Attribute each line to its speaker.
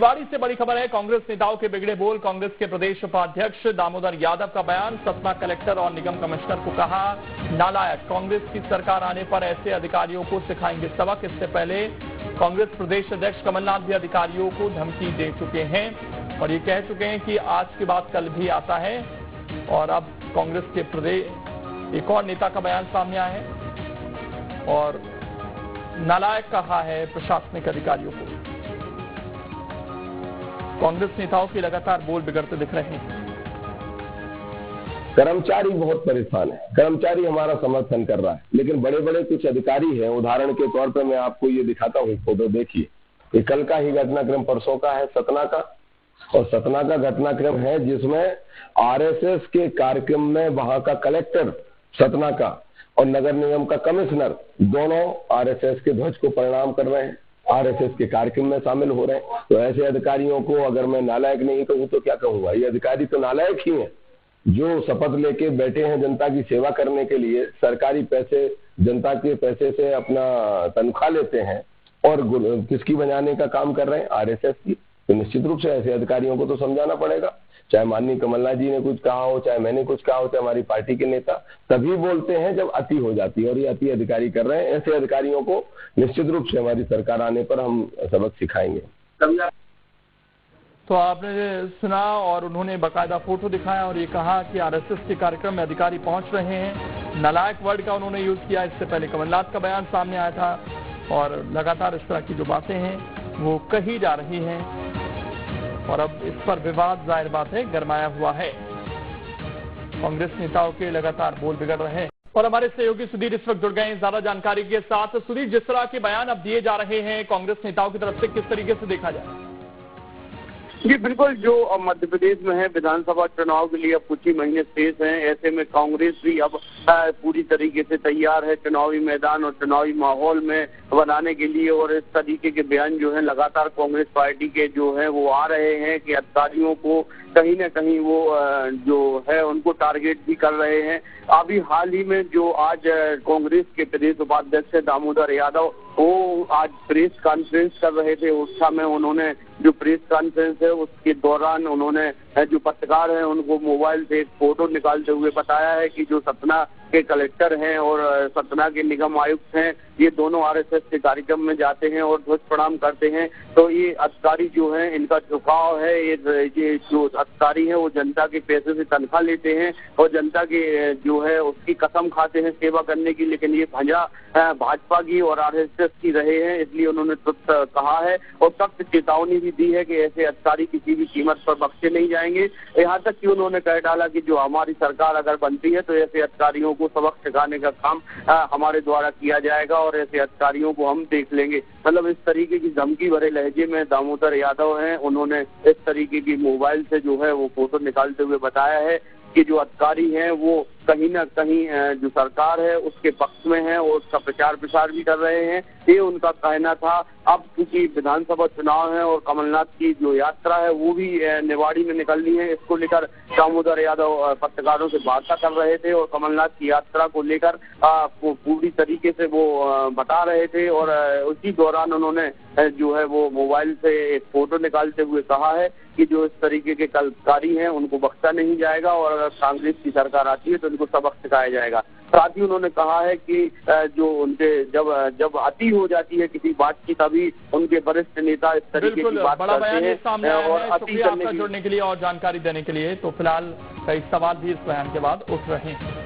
Speaker 1: निवाड़ी से बड़ी खबर है। कांग्रेस नेताओं के बिगड़े बोल। कांग्रेस के प्रदेश उपाध्यक्ष दामोदर यादव का बयान। सतना कलेक्टर और निगम कमिश्नर को कहा नालायक। कांग्रेस की सरकार आने पर ऐसे अधिकारियों को सिखाएंगे सबक। इससे पहले कांग्रेस प्रदेश अध्यक्ष कमलनाथ भी अधिकारियों को धमकी दे चुके हैं और ये कह चुके हैं कि आज के बाद कल भी आता है। और अब कांग्रेस के प्रदेश एक और नेता का बयान सामने आया है और नालायक कहा है प्रशासनिक अधिकारियों को। कांग्रेस नेताओं के लगातार बोल बिगड़ते दिख रहे हैं।
Speaker 2: कर्मचारी बहुत परेशान है, कर्मचारी हमारा समर्थन कर रहा है, लेकिन बड़े बड़े कुछ अधिकारी हैं। उदाहरण के तौर पर मैं आपको ये दिखाता हूँ, फोटो देखिए। ये कल का ही घटनाक्रम परसों का है सतना का, और सतना का घटनाक्रम है जिसमें आरएसएस के कार्यक्रम में वहां का कलेक्टर सतना का और नगर निगम का कमिश्नर दोनों आरएसएस के ध्वज को प्रणाम कर रहे हैं, आरएसएस के कार्यक्रम में शामिल हो रहे हैं। तो ऐसे अधिकारियों को अगर मैं नालायक नहीं कहूँ तो क्या कहूँगा? ये अधिकारी तो नालायक ही हैं, जो शपथ लेके बैठे हैं जनता की सेवा करने के लिए, सरकारी पैसे जनता के पैसे से अपना तनख्वाह लेते हैं और किसकी बनाने का काम कर रहे हैं? आरएसएस की। तो निश्चित रूप से ऐसे अधिकारियों को तो समझाना पड़ेगा। चाहे माननीय कमलनाथ जी ने कुछ कहा हो, चाहे मैंने कुछ कहा हो, चाहे हमारी पार्टी के नेता, तभी बोलते हैं जब अति हो जाती है, और ये अति अधिकारी कर रहे हैं। ऐसे अधिकारियों को निश्चित रूप से हमारी सरकार आने पर हम सबक सिखाएंगे।
Speaker 1: तो आपने सुना और उन्होंने बाकायदा फोटो दिखाया और ये कहा कि आरएसएस के कार्यक्रम में अधिकारी पहुंच रहे हैं। नालायक वर्ड का उन्होंने यूज किया। इससे पहले कमलनाथ का बयान सामने आया था और लगातार इस तरह की जो बातें हैं वो कही जा रही हैं और अब इस पर विवाद जाहिर बात है गरमाया हुआ है। कांग्रेस नेताओं के लगातार बोल बिगड़ रहे हैं और हमारे सहयोगी सुधीर इस वक्त जुड़ गए हैं ज्यादा जानकारी के साथ। सुधीर, जिस तरह के बयान अब दिए जा रहे हैं कांग्रेस नेताओं की तरफ से, किस तरीके से देखा जाए?
Speaker 3: जी बिल्कुल, जो मध्य प्रदेश में है विधानसभा चुनाव के लिए अब कुछ ही महीने शेष हैं। ऐसे में कांग्रेस भी अब पूरी तरीके से तैयार है चुनावी मैदान और चुनावी माहौल में बनाने के लिए, और इस तरीके के बयान जो है लगातार कांग्रेस पार्टी के जो है वो आ रहे हैं कि अधिकारियों को कहीं न कहीं वो जो है उनको टारगेट भी कर रहे हैं। अभी हाल ही में जो आज कांग्रेस के प्रदेश उपाध्यक्ष दामोदर यादव वो आज प्रेस कॉन्फ्रेंस कर रहे थे। उस समय उन्होंने जो प्रेस कॉन्फ्रेंस है उसके दौरान उन्होंने जो पत्रकार हैं उनको मोबाइल से एक फोटो निकालते हुए बताया है कि जो सतना के कलेक्टर हैं और सतना के निगम आयुक्त हैं, ये दोनों आरएसएस के कार्यक्रम में जाते हैं और ध्वज प्रणाम करते हैं। तो ये अधिकारी जो हैं इनका झुकाव है, ये जो अधिकारी हैं वो जनता के पैसे से तनख्वाह लेते हैं और जनता के जो है उसकी कसम खाते हैं सेवा करने की, लेकिन ये भंजा भाजपा की और आरएसएस की रहे हैं। इसलिए उन्होंने कहा है और सख्त चेतावनी भी दी है कि ऐसे अधिकारी किसी भी कीमत पर बख्शे नहीं जाएंगे। यहाँ तक कि उन्होंने कह डाला कि जो हमारी सरकार अगर बनती है तो ऐसे अधिकारियों को सबक सिखाने का काम हमारे द्वारा किया जाएगा और ऐसे अधिकारियों को हम देख लेंगे। मतलब इस तरीके की धमकी भरे लहजे में दामोदर यादव हैं, उन्होंने इस तरीके की मोबाइल से जो है वो फोटो निकालते हुए बताया है कि जो अधिकारी हैं वो कहीं न कहीं जो सरकार है उसके पक्ष में है और उसका प्रचार प्रसार भी कर रहे हैं, ये उनका कहना था। अब क्योंकि विधानसभा चुनाव है और कमलनाथ की जो यात्रा है वो भी निवाड़ी में निकलनी है, इसको लेकर दामोदर यादव पत्रकारों से वार्ता कर रहे थे और कमलनाथ की यात्रा को लेकर पूरी तरीके से वो बता रहे थे। और उसी दौरान उन्होंने जो है वो मोबाइल से एक फोटो निकालते हुए कहा है कि जो इस तरीके के अधिकारी हैं उनको बख्शा नहीं जाएगा और अगर कांग्रेस की सरकार आती है तो उनको सबक सिखाया जाएगा। साथ ही उन्होंने कहा है कि जो उनके जब अति हो जाती है किसी बात की तभी उनके वरिष्ठ नेता इस तरीके की बात करते हैं। और
Speaker 1: अति जुड़ने के लिए और जानकारी देने के लिए। तो फिलहाल कई सवाल भी इस बयान के बाद उठ रहे हैं।